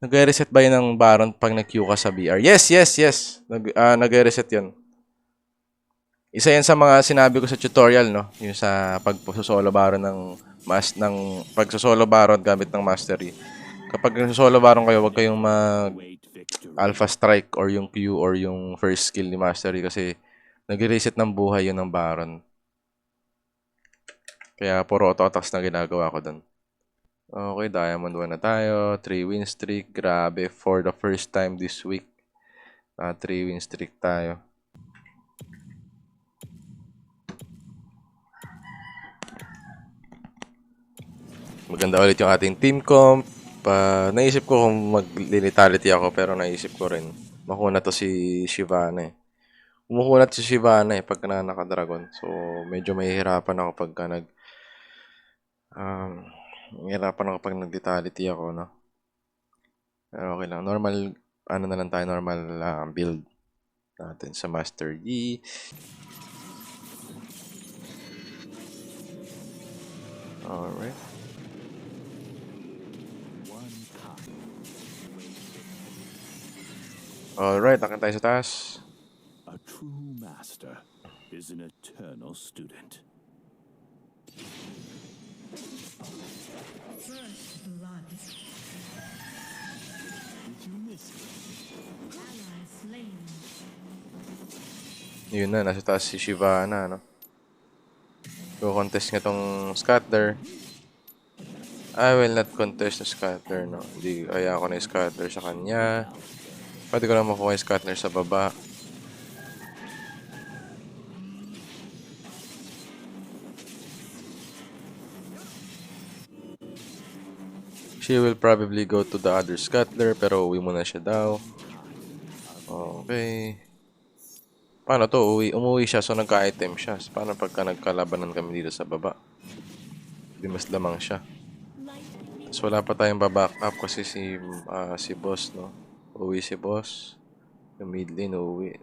Nag-reset ba yun ng Baron pag nag-queue ka sa BR? Yes, yes, yes. Nag-reset yun. Isa yan sa mga sinabi ko sa tutorial, no? Yung sa pag-solo Baron pag-solo Baron gamit ng Mastery. Kapag solo Baron kayo, huwag kayong mag Alpha Strike or yung Q or yung first skill ni Mastery kasi nag-reset ng buhay yun ng Baron. Kaya puro auto-attacks na ginagawa ko doon. Okay, Diamond 1 na tayo. 3 win streak. Grabe, for the first time this week. 3 win streak tayo. Maganda ulit yung ating team comp. Naisip ko kung mag-linitality ako pero naisip ko rin makuna to si Shyvana eh. Kumukunat si Shyvana eh pagka naka-dragon. So, medyo mahihirapan ako pagka um, mahihirapan ako pag nag-letality ako, no? Pero okay lang. Normal, ano na lang tayo, normal build natin sa Master Yi. Alright. Alright, akin tayo sa taas. A true master is an eternal student. First blood. Did you miss it? Ally slain. Yun na, nasa taas si Shyvana, no? Go-contest nga tong scatter. I will not contest the scatter, no? Hindi kaya ako na scatter sa kanya. Pwede ko lang makuha yung scatter sa baba. She will probably go to the other scatter, pero uwi muna siya daw. Okay. Paano to? Umuwi siya, so nagka-item siya. Paano pagka nagkalabanan kami dito sa baba? Hindi mas lamang siya. Tapos wala pa tayong baback up kasi si boss, no? Uwi si boss. Yung mid lane, uwi.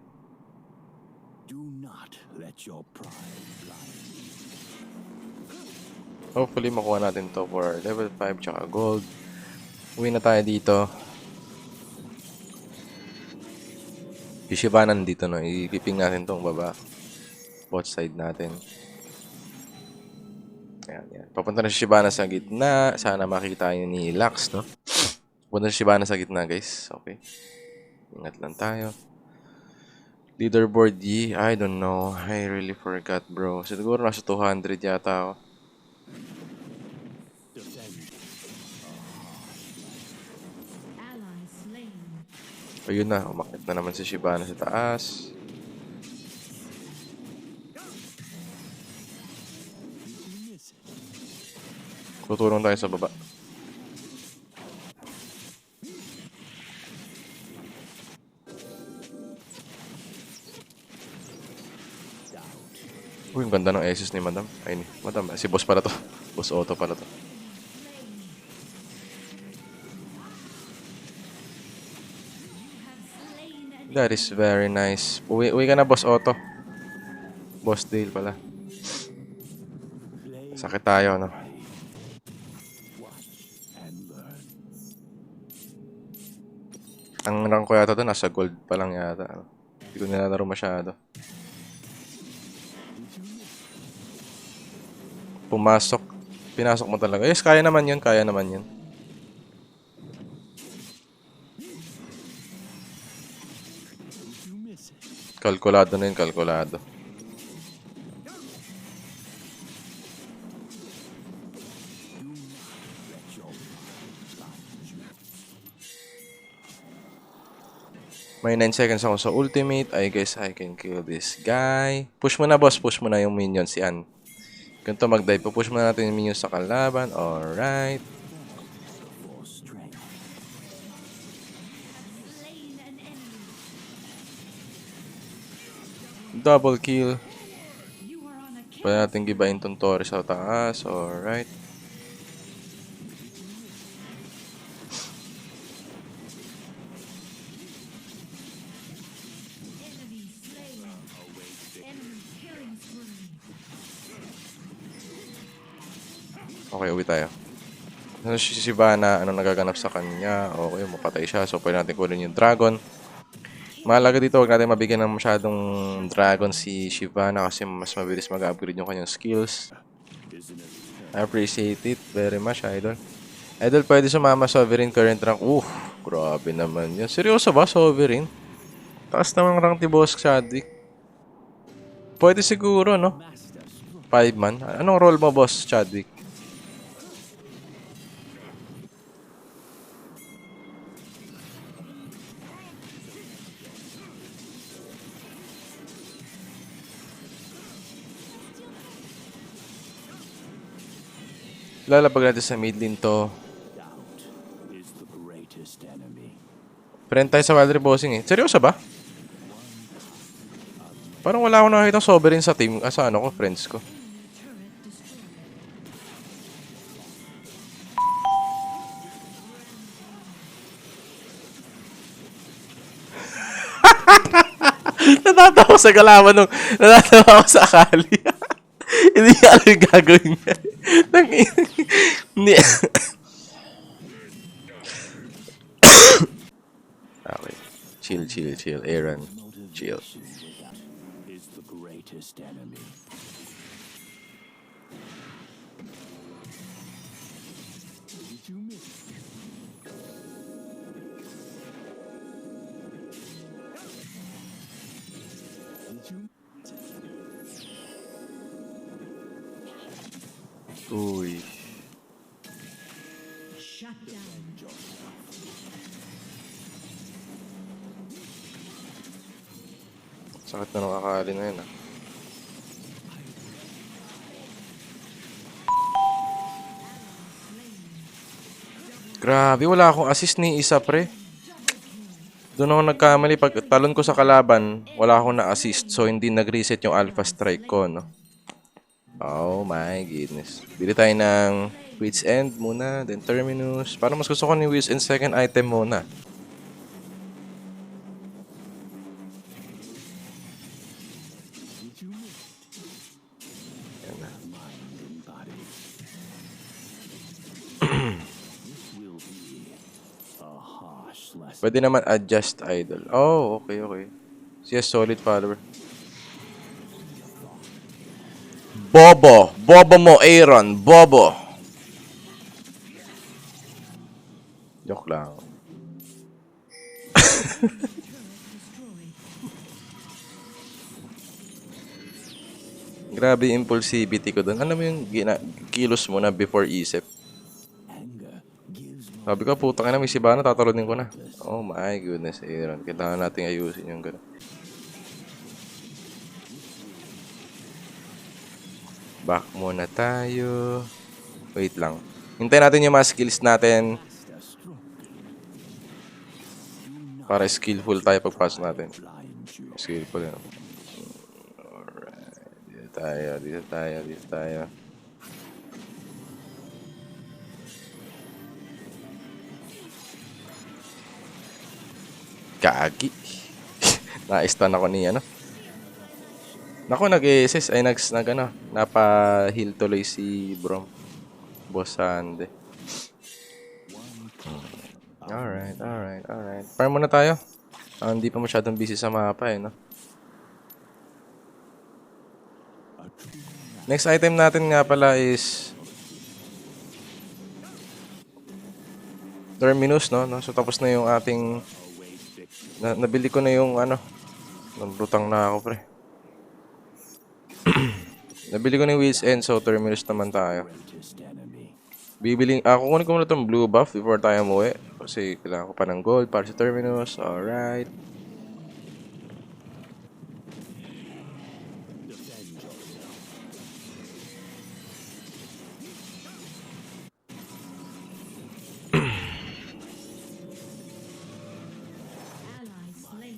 Do not let your pride blind you. Hopefully makuha natin to for level 5 tsaka gold. Uwi na tayo dito. Yung Shyvana nandito, no? Ipiping natin tong baba. Bot side natin. Ayan, yan. Papunta na si Shyvana sa gitna. Sana makita yun ni Lux, no? Papunta na si Shyvana sa gitna, guys. Okay. Ingat lang tayo. Leaderboard Yi, I don't know. I really forgot, bro. Siguro nasa 200 yata ako. Ally slain. Ayun na, umakit na naman si Shyvana sa taas. Tutulong tayo sa baba. Uy, ang ganda ng SS ni Madam. Ay, Madam, si Boss pala to. Boss Otto pala to. That is very nice. Uwi ka na, Boss Otto. Boss Dale pala. Sakit tayo, no? Ang rank ko yata to, nasa gold pa lang yata. Hindi ko nilalaro masyado. Pumasok. Pinasok mo talaga. Yes, kaya naman yun. Kaya naman yun. Kalkulado na yun, kalkulado. May 9 seconds ako sa ultimate. I guess I can kill this guy. Push mo na, boss. Push mo na yung minions si Ann. Ganito mag-dive. Push mo na natin yung minions sa kalaban. Alright. Double kill. Pwede natin gibahin tong Torres sa taas. Alright. Enemy slain. Enemy killing spree. Okay, uwi tayo. Ano si Sivana, ano nagaganap sa kanya? Okay, mapatay siya. So, pwede natin kunin yung dragon. Mahalaga dito, huwag natin mabigyan ng masyadong dragon si Shyvana kasi mas mabilis mag-upgrade yung kanyang skills. I appreciate it very much, Idol. Idol, pwede sumama Sovereign current rank. Grabe naman yun. Seryoso ba, Sovereign? Taas naman rank ni Boss Chadwick. Pwede siguro, no? 5-man. Anong role mo, Boss Chadwick? Lalabag natin sa mid lane to. Doubt is the greatest enemy. Friend tayo sa Wild Bossing eh. Seryoso ba? Parang wala akong nakakita Sovereign sa team. Sa ano ko, friends ko. Turret destroyed. Natatawa sa kalaban nung natatawa ako sa akali. Hindi niya alam yung gagawin niya. Hindi. Okay. Chill, chill, chill. Aaron. Chill. Is the greatest enemy. Did you miss? Did you? Uy. Shut down. Sakit na nung akali na yun ah. Grabe, wala akong assist ni isa pre. Doon ako nagkamali. Pag talon ko sa kalaban, wala akong na-assist. So, hindi nag-reset yung alpha strike ko, no? Oh my goodness. Bili tayo ng Wit's End muna, then Terminus. Para mas gusto ko ni Wit's End second item muna. Yan na. Will be a harsh lesson. Pwede naman adjust idol. Oh, okay, okay. Siya solid follower. Bobo! Bobo mo, Aaron! Bobo! Joke lang. Grabe yung impulsivity ko doon. Alam mo yung kilos mo na before isip. Anger gives no Sabi ko, puta ka na, may Shyvana, tatalunin ko na. Oh my goodness, Aaron. Kailangan natin ayusin yung gano'n. Back muna tayo. Wait lang. Hintayin natin yung mga skills natin para skillful tayo pagpasok natin. blind you. Skillful yan. Alright. Dito tayo, dito tayo, dito tayo. Kagi. Na-stun ako ni ano. Naku, nag-assist ay ano, napa-heal tuloy si Brom. Boss Sande. Alright, alright, alright. Farm muna tayo. Hindi pa masyadong busy sa mapa eh, no? Next item natin nga pala is Terminus, no? So tapos na yung ating nabili ko na yung ano. Nabrutang na ako, pre. Nabili ko na yung Wheels End, so Terminus naman tayo. Greatest enemy. Kukunin ko muna itong blue buff before tayo umuwi. Kasi kailangan ko pa ng gold para sa Terminus. Alright. Ally slain.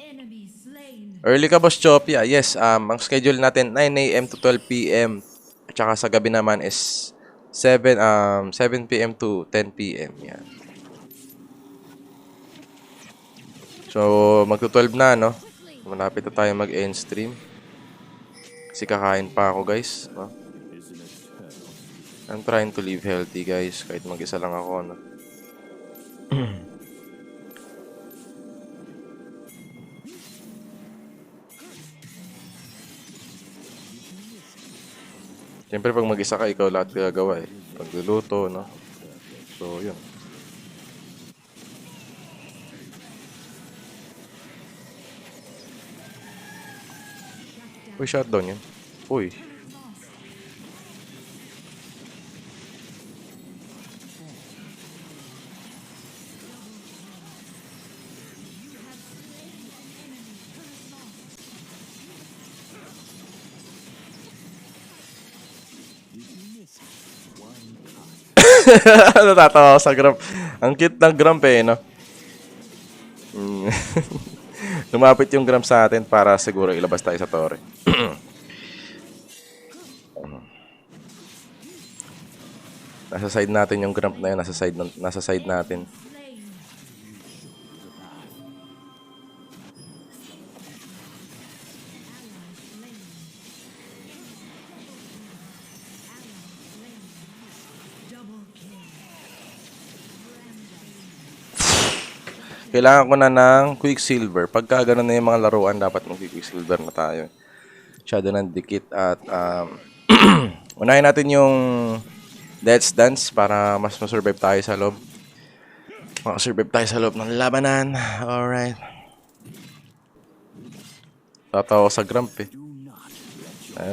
Enemy slain. Early ka, Boss Choppy. Yes, ang schedule natin 9 AM to 12 PM. At saka sa gabi naman is 7 PM to 10 PM. Yan. So, magto-12 na, no? Malapit na tayo mag-end stream. Kasi kakain pa ako, guys. No? I'm trying to live healthy, guys. Kahit mag-isa lang ako, no? Siyempre, pag mag-isa ka, ikaw lahat gagawa, eh. Pagluluto, no? So, yun. Uy, shutdown yun. Uy. Natatawa ako sa Grump. Ang cute ng Grump eh, no? Mm. Lumapit yung Grump sa atin para siguro ilabas tayo sa tore. Nasa side natin yung Grump na yun. Nasa side natin. Slain. Double kill. Kailangan ko na ng Quicksilver. Pagka ganun na yung mga laruan, dapat mag-Quicksilver na tayo. Shadow ng dikit at unahin natin yung Death's Dance para mas masurvive tayo sa loob. Makasurvive tayo sa loob ng labanan. Alright. Tatawa ko sa Grump eh.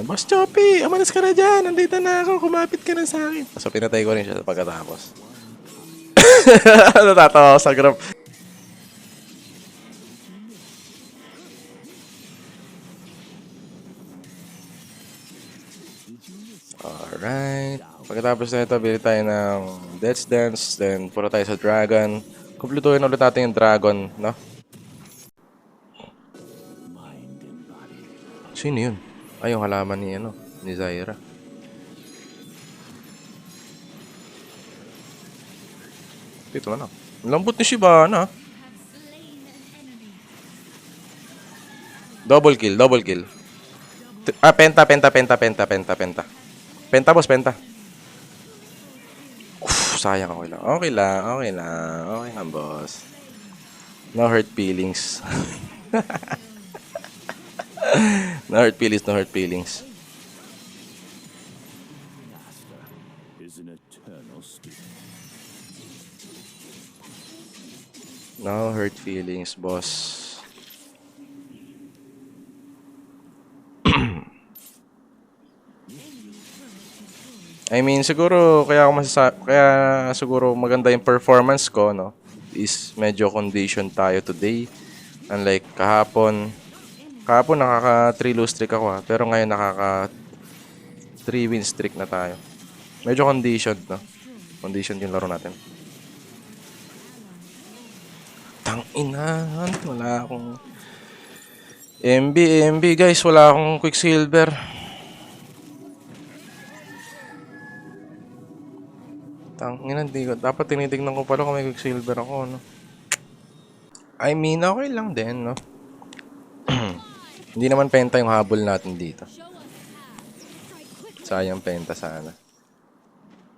Boss Choppy, amanas ka na dyan. Nandito na ako. Kumapit ka na sa akin. So pinatay ko rin siya pagkatapos. Natatawa ko sa Grump. Alright. Pagkatapos na ito, bili tayo ng Death's Dance. Then, puro tayo sa Dragon. Kumpletuhin ulit natin yung Dragon, no? Sino yun? Ay, yung halaman ni, ni Zyra. Dito na. Ang lambot ni Shyvana. Double kill, double kill. Penta. Penta, boss, penta. Sayang, okay lang. Okay lang, boss. No hurt feelings. No hurt feelings. Is an eternal student. No hurt feelings, boss. I mean, siguro kaya siguro maganda yung performance ko, no? Is medyo condition tayo today. Unlike kahapon. Kahapon nakaka 3 lose streak ako, ha? Pero ngayon nakaka 3 win streak na tayo. Medyo conditioned, no? Conditioned yung laro natin. Tanginahan, wala akong MB guys, wala akong Quicksilver. Tangina, dapat tinitignan ko pala kung may Quicksilver ako, no? I mean, okay lang din, no? Hindi naman penta yung habol natin dito. Sayang penta sana.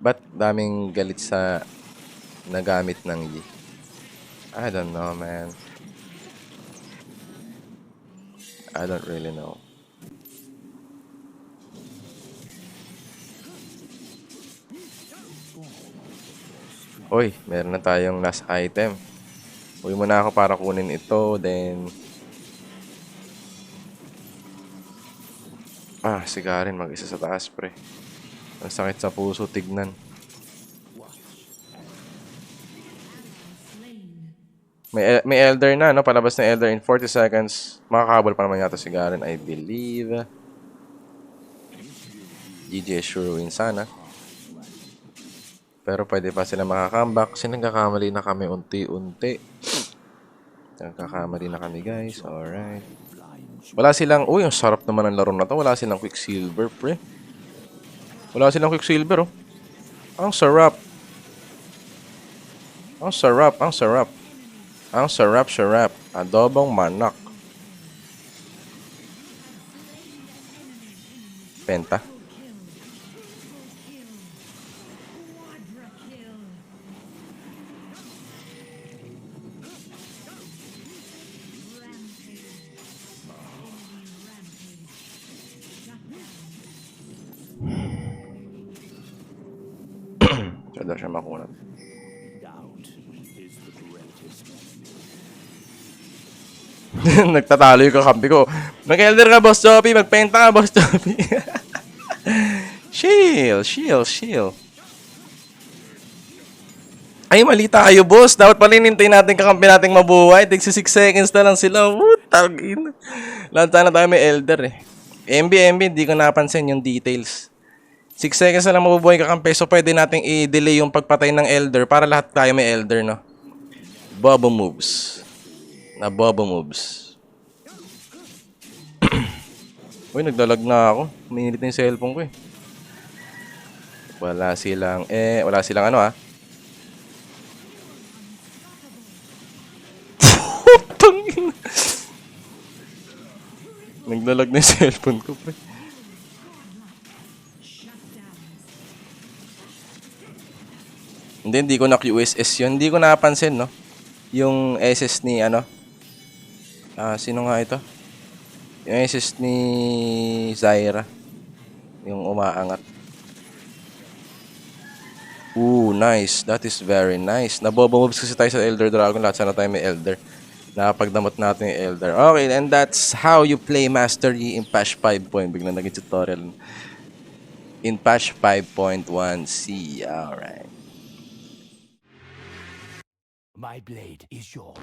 Ba't daming galit sa nagamit ng Yi? I don't know, man. I don't really know. Uy, meron na tayong last item. Uwi muna ako para kunin ito, then sigarin mag-isa sa taas, pre. Ang sakit sa puso, tignan. May elder na, no? Palabas na elder in 40 seconds. Makakahabol pa naman yata sigarin, I believe. GG sure win sana. Pero pwede pa sila makakambak kasi nagkakamali na kami unti-unti. Nagkakamali na kami, guys. Alright. Wala silang... Uy, ang sarap naman ang laro na to. Wala silang Quicksilver, pre. Wala silang Quicksilver, oh. Ang sarap. Ang sarap. Adobong manok. Penta. Pwede siya makunat. Doubt is the greatest enemy. Nagtatalo yung kakampi ko. Mag-elder ka, Boss Choppy. Magpenta ka, Boss Choppy. Shield. Ay, mali tayo, boss. Dapat pala hinintay natin kakampi nating mabuhay. Tigsi 6 seconds na lang sila. Tagin. Lansa na tayo may elder eh. MB, hindi ko napansin yung details. 6 seconds na lang mabubuhay kakampi. So, pwede nating i-delay yung pagpatay ng elder para lahat tayo may elder, no? Bobo moves. Uy, naglalag na ako. Uminit na yung cellphone ko eh. Wala silang ano ah. Tangina. Naglalag na yung cellphone ko, pre. Hindi ko na-QSS yun. Hindi ko napansin, no? Yung SS ni, ano? Sino nga ito? Yung SS ni Zyra. Yung umaangat. Ooh, nice. That is very nice. Nabobo moves kasi tayo sa Elder Dragon. Lahat sana tayo may Elder. Nakapagdamot natin yung Elder. Okay, and that's how you play Master Yi in patch 5. Biglang naging tutorial. In patch 5.1c. Alright. My blade is yours.